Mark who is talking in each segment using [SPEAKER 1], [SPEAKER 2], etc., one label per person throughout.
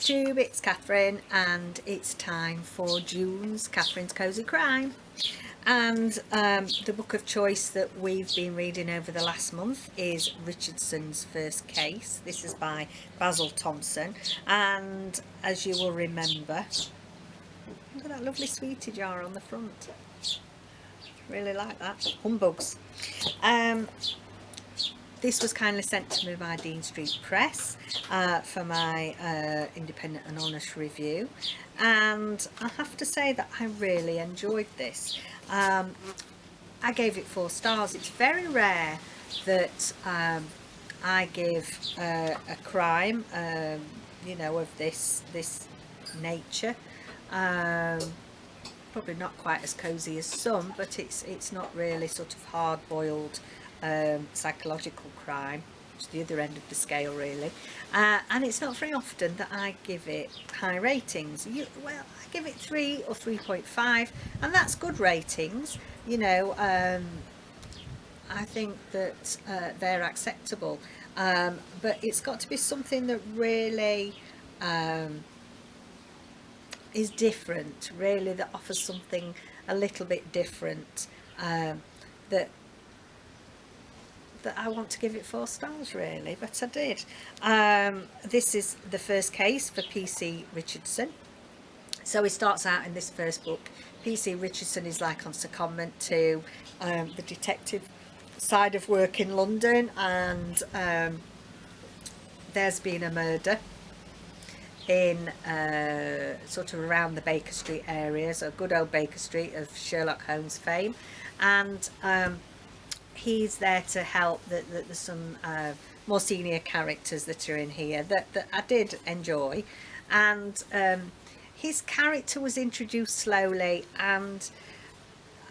[SPEAKER 1] YouTube, it's Catherine, and it's time for Catherine's Cosy Crime. And the book of choice that we've been reading over the last month is Richardson's First Case. This is by Basil Thompson, and as you will remember, look at that lovely sweetie jar on the front. Really like that. Humbugs. This was kindly sent to me by Dean Street Press for my independent and honest review, and I have to say that I really enjoyed this. I gave it 4 stars. It's very rare that I give a crime, you know, of this nature. Probably not quite as cozy as some, but it's not really sort of hard-boiled psychological crime. It's the other end of the scale, really. And it's not very often that I give it high ratings. Well, I give it 3 or 3.5, and that's good ratings, you know. I think that they're acceptable, but it's got to be something that really is different, really, that offers something a little bit different, that I want to give it 4 stars, really. But I did. This is the first case for P.C. Richardson. So he starts out in this first book. P.C. Richardson is like on secondment to the detective side of work in London, and there's been a murder in sort of around the Baker Street area, so good old Baker Street of Sherlock Holmes fame, and he's there to help. There's some more senior characters that are in here that I did enjoy, and his character was introduced slowly, and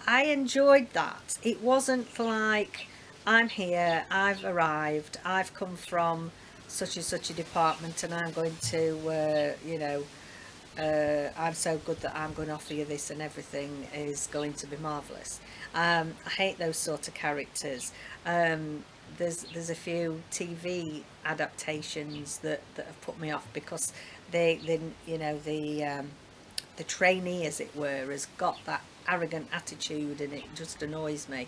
[SPEAKER 1] I enjoyed that. It wasn't like, I'm here, I've arrived, I've come from such and such a department, and I'm going to you know, I'm so good that I'm going to offer you this and everything is going to be marvellous. I hate those sort of characters. There's a few TV adaptations that have put me off because they you know, the trainee, as it were, has got that arrogant attitude, and it just annoys me.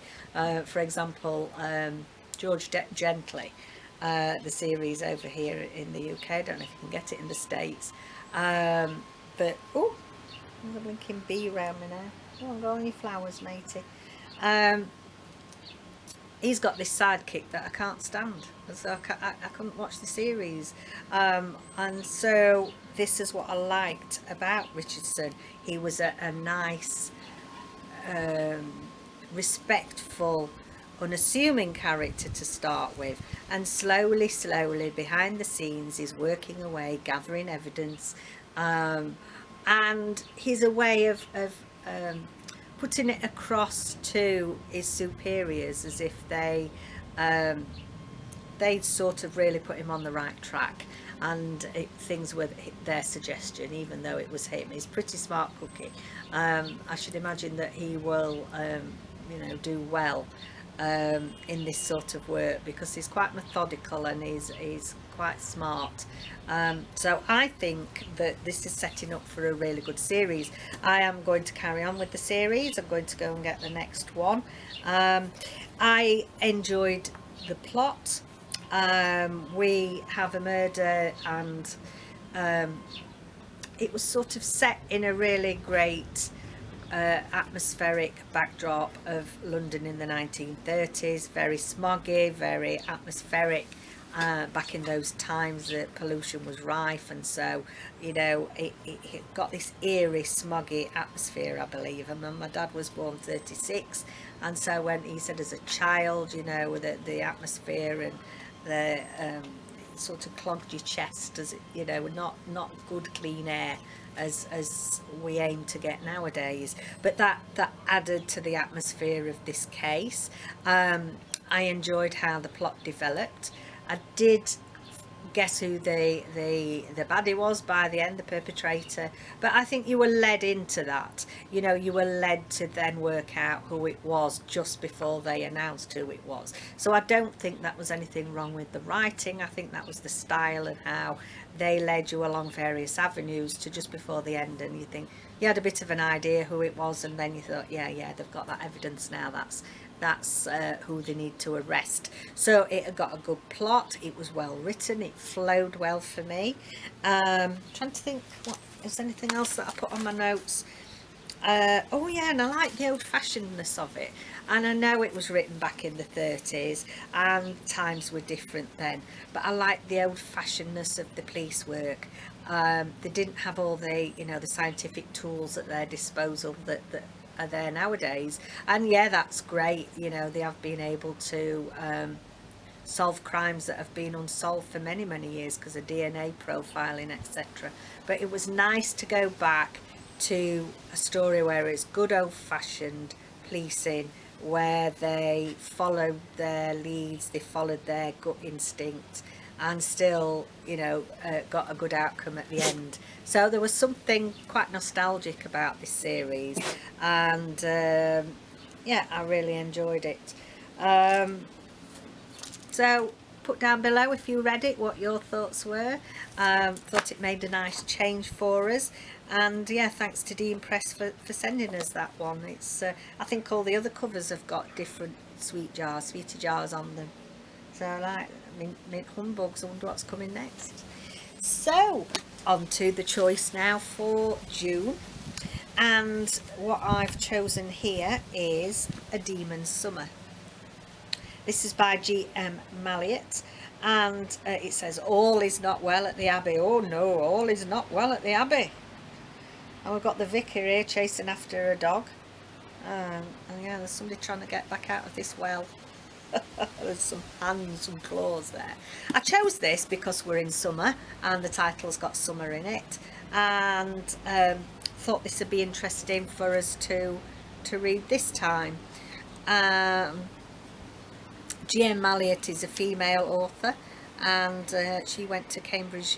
[SPEAKER 1] For example, George Gently, the series over here in the UK. I don't know if you can get it in the States, but oh, there's a blinking bee around me now. Go on, go on your flowers, matey. He's got this sidekick that I can't stand, so I couldn't watch the series, and so this is what I liked about Richardson. He was a nice, respectful, unassuming character to start with, and slowly behind the scenes he's working away, gathering evidence, and he's a way of putting it across to his superiors as if they'd sort of really put him on the right track, and things were their suggestion, even though it was him. He's pretty smart cookie. I should imagine that he will you know, do well in this sort of work, because he's quite methodical and he's quite smart. So I think that this is setting up for a really good series. I am going to carry on with the series. I'm going to go and get the next one. I enjoyed the plot. We have a murder, and it was sort of set in a really great atmospheric backdrop of London in the 1930s, very smoggy, very atmospheric. Back in those times that pollution was rife, and so, you know, it got this eerie smoggy atmosphere, I believe. And my dad was born 36, and so when he said as a child, you know, the atmosphere and the sort of clogged your chest, as you know, not good clean air as we aim to get nowadays, but that added to the atmosphere of this case. I enjoyed how the plot developed. I did guess who the baddie was by the end, the perpetrator. But I think you were led into that. You know, you were led to then work out who it was just before they announced who it was. So I don't think that was anything wrong with the writing. I think that was the style and how they led you along various avenues to just before the end, and you think you had a bit of an idea who it was, and then you thought, yeah, they've got that evidence now, that's who they need to arrest. So it had got a good plot, it was well written, it flowed well for me. Trying to think, what is anything else that I put on my notes? Oh yeah, and I like the old-fashionedness of it, and I know it was written back in the 30s and times were different then, but I like the old-fashionedness of the police work. They didn't have all the, you know, the scientific tools at their disposal that are there nowadays, and yeah, that's great. You know, they have been able to solve crimes that have been unsolved for many years because of DNA profiling, etc. But it was nice to go back to a story where it's good old-fashioned policing, where they followed their leads, they followed their gut instinct, and still, you know, got a good outcome at the end. So there was something quite nostalgic about this series, and yeah, I really enjoyed it. So put down below if you read it what your thoughts were. Thought it made a nice change for us, and yeah, thanks to Dean Press for sending us that one. It's I think all the other covers have got different sweetie jars on them, so I like mint humbugs. I wonder what's coming next. So on to the choice now for June, and what I've chosen here is A Demon's Summer. This is by G.M. Malliet, and it says, all is not well at the Abbey. Oh no, all is not well at the Abbey. And we've got the vicar here chasing after a dog, and yeah, there's somebody trying to get back out of this well. There's some hands and claws there. I chose this because we're in summer and the title's got summer in it, and thought this would be interesting for us to read this time. G.M. Malliet is a female author, and she went to Cambridge,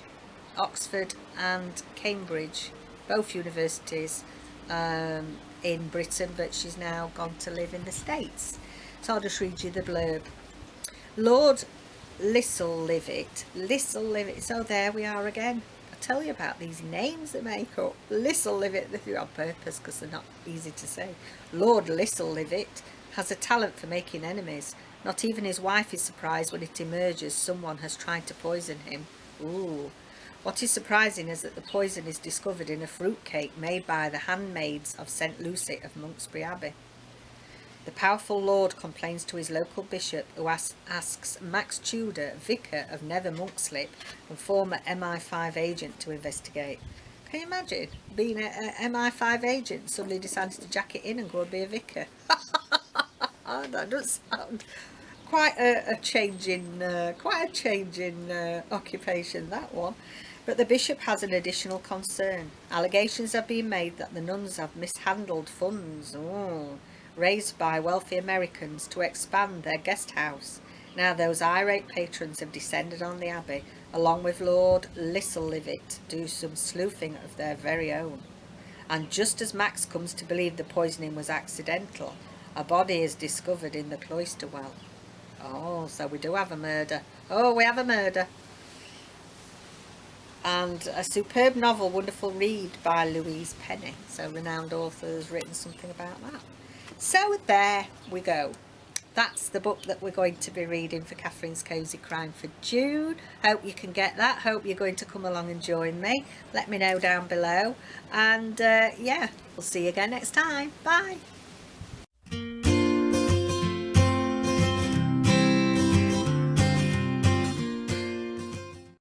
[SPEAKER 1] Oxford and Cambridge, both universities in Britain, but she's now gone to live in the States. So I'll just read you the blurb. Lord Lisselivit, so there we are again. I tell you about these names they make up. Lisselivit, they do it on purpose because they're not easy to say. Lord Lisselivit has a talent for making enemies. Not even his wife is surprised when it emerges someone has tried to poison him. Ooh. What is surprising is that the poison is discovered in a fruitcake made by the handmaids of St. Lucy of Monksbury Abbey. The powerful lord complains to his local bishop, who asks Max Tudor, vicar of Nether Monkslip and former MI5 agent, to investigate. Can you imagine being an MI5 agent, suddenly decided to jack it in and go and be a vicar? That does sound quite a change in occupation, that one. But the bishop has an additional concern. Allegations have been made that the nuns have mishandled funds raised by wealthy Americans to expand their guest house. Now those irate patrons have descended on the abbey, along with Lord Lisselivit, do some sleuthing of their very own. And just as Max comes to believe the poisoning was accidental, a body is discovered in the cloister well. Oh, so we do have a murder. Oh, we have a murder. And a superb novel, wonderful read by Louise Penny. So renowned author has written something about that. So there we go. That's the book that we're going to be reading for Catherine's Cosy Crime for June. Hope you can get that. Hope you're going to come along and join me. Let me know down below. And yeah, we'll see you again next time. Bye.